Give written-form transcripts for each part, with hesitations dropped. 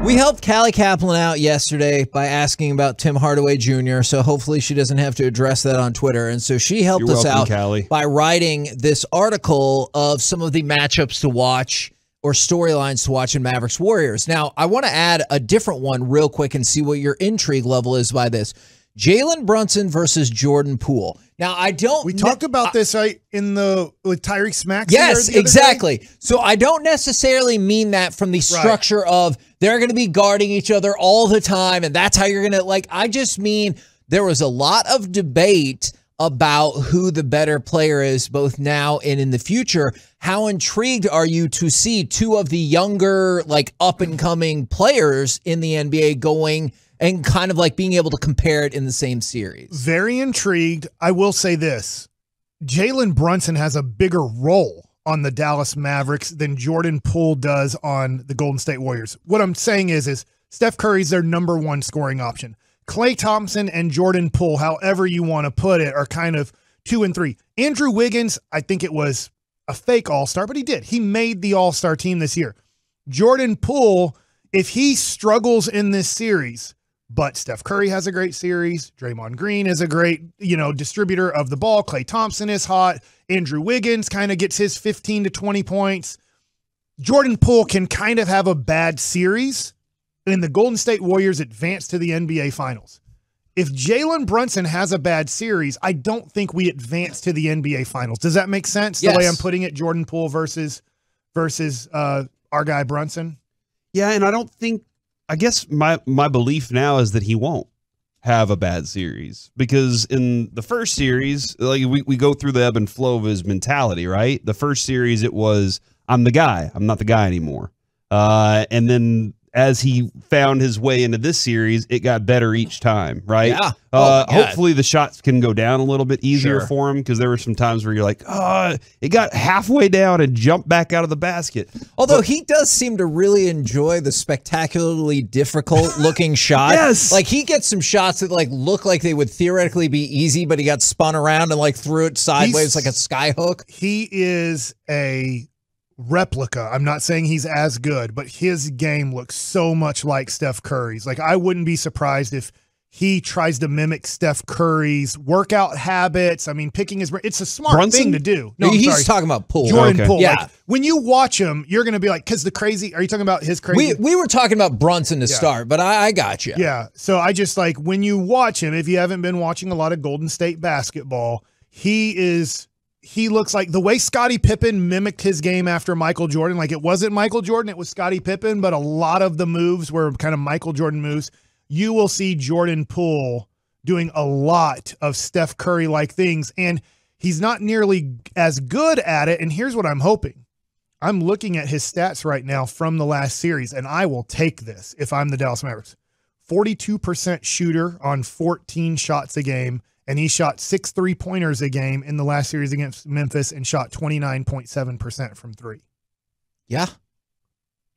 We helped Callie Caplan out yesterday by asking about Tim Hardaway Jr., so hopefully she doesn't have to address that on Twitter. And so she helped us out by writing this article of some of the matchups to watch or storylines to watch in Mavericks Warriors. Now, I want to add a different one real quick and see what your intrigue level is by this. Jalen Brunson versus Jordan Poole. Now, I don't... We talked about this, right, with Tyreek Smacks? Yes, exactly. So I don't necessarily mean that from the structure of they're going to be guarding each other all the time, and that's how you're going to... Like, I just mean there was a lot of debate about who the better player is, both now and in the future. How intrigued are you to see two of the younger, like, up-and-coming players in the NBA going... and kind of like being able to compare it in the same series? Very intrigued. I will say this. Jalen Brunson has a bigger role on the Dallas Mavericks than Jordan Poole does on the Golden State Warriors. What I'm saying is Steph Curry's their number one scoring option. Klay Thompson and Jordan Poole, however you want to put it, are kind of 2 and 3. Andrew Wiggins, I think it was a fake all-star, but he did. He made the all-star team this year. Jordan Poole, if he struggles in this series... But Steph Curry has a great series. Draymond Green is a great, distributor of the ball. Klay Thompson is hot. Andrew Wiggins kind of gets his 15 to 20 points. Jordan Poole can kind of have a bad series, and the Golden State Warriors advance to the NBA Finals. If Jalen Brunson has a bad series, I don't think we advance to the NBA Finals. Does that make sense? Yes. The way I'm putting it, Jordan Poole versus our guy Brunson? Yeah, and I guess my belief now is that he won't have a bad series, because in the first series, like we go through the ebb and flow of his mentality, right? The first series, it was, I'm the guy. I'm not the guy anymore. And then as he found his way into this series, it got better each time, right? Yeah. Hopefully the shots can go down a little bit easier for him, because there were some times where you're like, it got halfway down and jumped back out of the basket. Although he does seem to really enjoy the spectacularly difficult looking shots. Yes. Like he gets some shots that like look like they would theoretically be easy, but he got spun around and like threw it sideways like a sky hook. He is a replica. I'm not saying he's as good, but his game looks so much like Steph Curry's. Like, I wouldn't be surprised if he tries to mimic Steph Curry's workout habits. I mean, picking his brain. It's a smart thing to do. No, he's talking about Poole. Jordan Poole. Yeah. Like, when you watch him, you're going to be like, because the crazy, are you talking about his crazy? We were talking about Brunson to start, but I got you. Yeah. So I just like, when you watch him, if you haven't been watching a lot of Golden State basketball, he looks like the way Scottie Pippen mimicked his game after Michael Jordan. Like, it wasn't Michael Jordan, it was Scottie Pippen, but a lot of the moves were kind of Michael Jordan moves. You will see Jordan Poole doing a lot of Steph Curry-like things, and he's not nearly as good at it. And here's what I'm hoping. I'm looking at his stats right now from the last series, and I will take this if I'm the Dallas Mavericks. 42% shooter on 14 shots a game. And he shot 6 3-pointers a game in the last series against Memphis and shot 29.7% from 3. Yeah.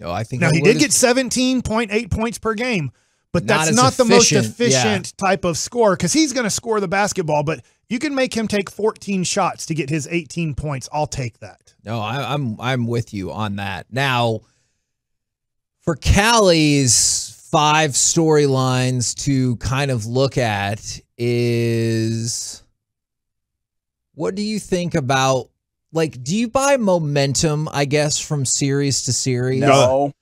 No, I think now he did get 17.8 points per game, but that's not the most efficient type of score, because he's going to score the basketball. But you can make him take 14 shots to get his 18 points. I'll take that. No, I'm with you on that. Now, for Callie's 5 storylines to kind of look at is, what do you think about, like, do you buy momentum, I guess, from series to series? No.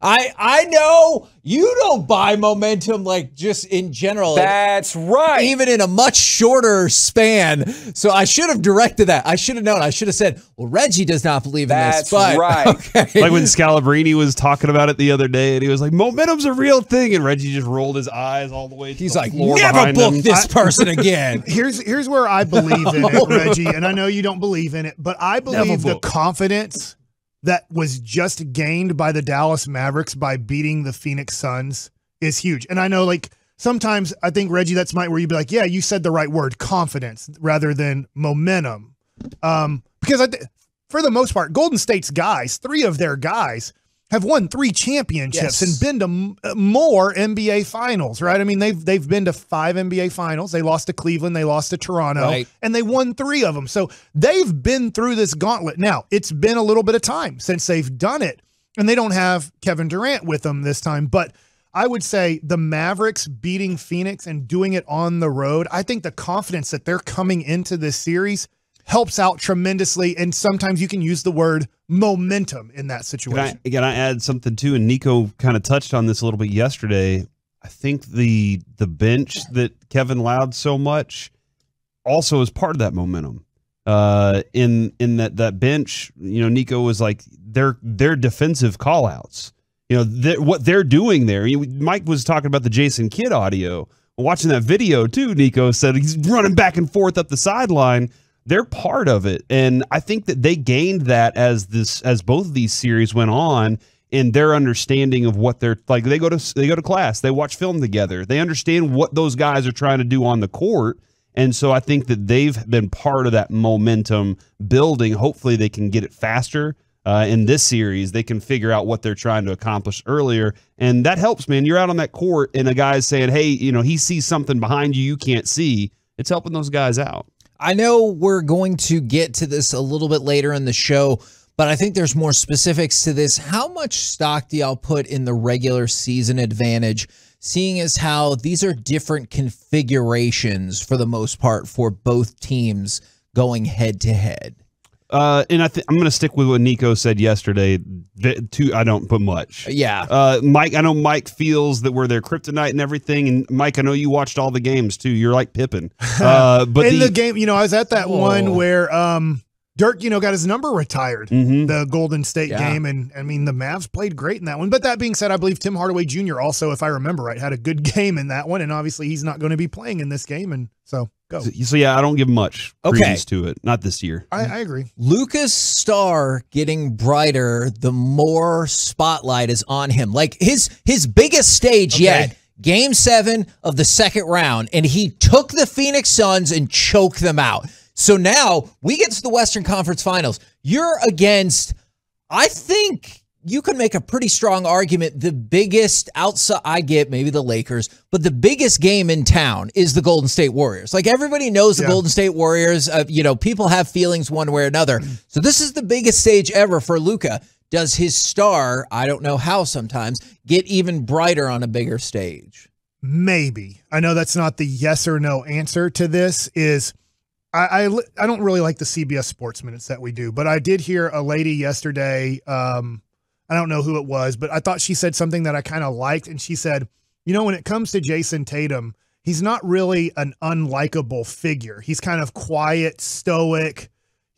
I know you don't buy momentum, like, just in general. That's right. Even in a much shorter span. So I should have directed that. I should have known. I should have said, well, Reggie does not believe in this. That's right. Okay. Like when Scalabrini was talking about it the other day, and he was like, momentum's a real thing, and Reggie just rolled his eyes all the way to He's the like, floor never book him. this person again. Here's where I believe in it, Reggie, and I know you don't believe in it, but I believe the confidence that was just gained by the Dallas Mavericks by beating the Phoenix Suns is huge. And I know, like, sometimes I think, Reggie, that's where you'd be like, yeah, you said the right word, confidence, rather than momentum. Because for the most part, Golden State's guys, 3 of their guys, have won 3 championships and been to more NBA finals, right? I mean, they've been to 5 NBA finals. They lost to Cleveland, they lost to Toronto, and they won 3 of them. So they've been through this gauntlet. Now, it's been a little bit of time since they've done it, And they don't have Kevin Durant with them this time. But I would say the Mavericks beating Phoenix and doing it on the road, I think the confidence that they're coming into this series helps out tremendously. And sometimes you can use the word momentum in that situation. Can I add something too? And Nico kind of touched on this a little bit yesterday. I think the bench that Kevin allowed so much also is part of that momentum. In that bench, Nico was like their defensive callouts. What they're doing there. Mike was talking about the Jason Kidd audio. Watching that video too, Nico said he's running back and forth up the sideline. They're part of it, and I think that they gained that as both of these series went on. In their understanding of what they're like, they go to class, they watch film together, they understand what those guys are trying to do on the court, and so I think that they've been part of that momentum building. Hopefully, they can get it faster in this series. They can figure out what they're trying to accomplish earlier, and that helps, man. You're out on that court, and a guy's saying, "Hey, he sees something behind you can't see." It's helping those guys out. I know we're going to get to this a little bit later in the show, but I think there's more specifics to this. How much stock do y'all put in the regular season advantage, seeing as how these are different configurations for the most part for both teams going head to head? And I'm going to stick with what Nico said yesterday. I don't put much. Yeah. Mike, I know Mike feels that we're their kryptonite and everything. And Mike, I know you watched all the games too. You're like Pippen. But in the game, I was at that one where Dirk, got his number retired, the Golden State game. And I mean, the Mavs played great in that one. But that being said, I believe Tim Hardaway Jr. also, if I remember right, had a good game in that one. And obviously he's not going to be playing in this game. And so go. So yeah, I don't give much credence to it. Not this year. I agree. Luka's star getting brighter, the more spotlight is on him. Like his biggest stage yet, Game 7 of the second round, and he took the Phoenix Suns and choked them out. So now we get to the Western Conference Finals. You're against, I think you could make a pretty strong argument, the biggest outside, I get maybe the Lakers, but the biggest game in town is the Golden State Warriors. Like everybody knows the Golden State Warriors, people have feelings one way or another. So this is the biggest stage ever for Luka. Does his star, I don't know how sometimes, get even brighter on a bigger stage? Maybe. I know that's not the yes or no answer to this. I don't really like the CBS Sports Minutes that we do, but I did hear a lady yesterday, I don't know who it was, but I thought she said something that I kind of liked, and she said, when it comes to Jason Tatum, he's not really an unlikable figure. He's kind of quiet, stoic,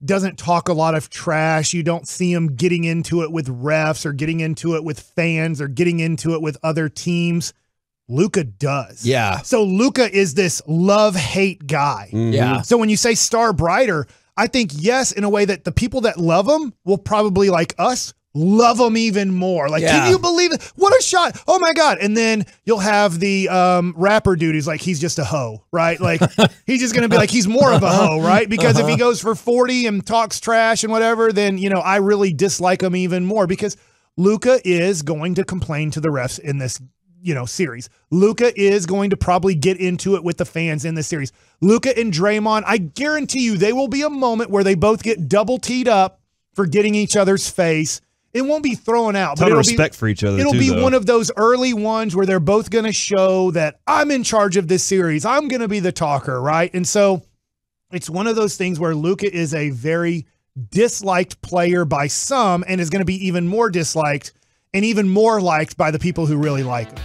doesn't talk a lot of trash. You don't see him getting into it with refs or getting into it with fans or getting into it with other teams. Luka does. Yeah. So Luka is this love-hate guy. Yeah. So when you say star brighter, I think, yes, in a way that the people that love him will probably, like us, love him even more. Like, can you believe it? What a shot. Oh, my God. And then you'll have the rapper dude who's like, he's just a hoe, right? Like, he's just going to be like, he's more of a hoe, right? Because if he goes for 40 and talks trash and whatever, then, I really dislike him even more because Luka is going to complain to the refs in this series. Luka is going to probably get into it with the fans in this series. Luka and Draymond, I guarantee you there will be a moment where they both get double teed up for getting each other's face. It won't be thrown out. But respect for each other. It'll be one of those early ones where they're both going to show that I'm in charge of this series. I'm going to be the talker, right? And so it's one of those things where Luka is a very disliked player by some and is going to be even more disliked and even more liked by the people who really like him.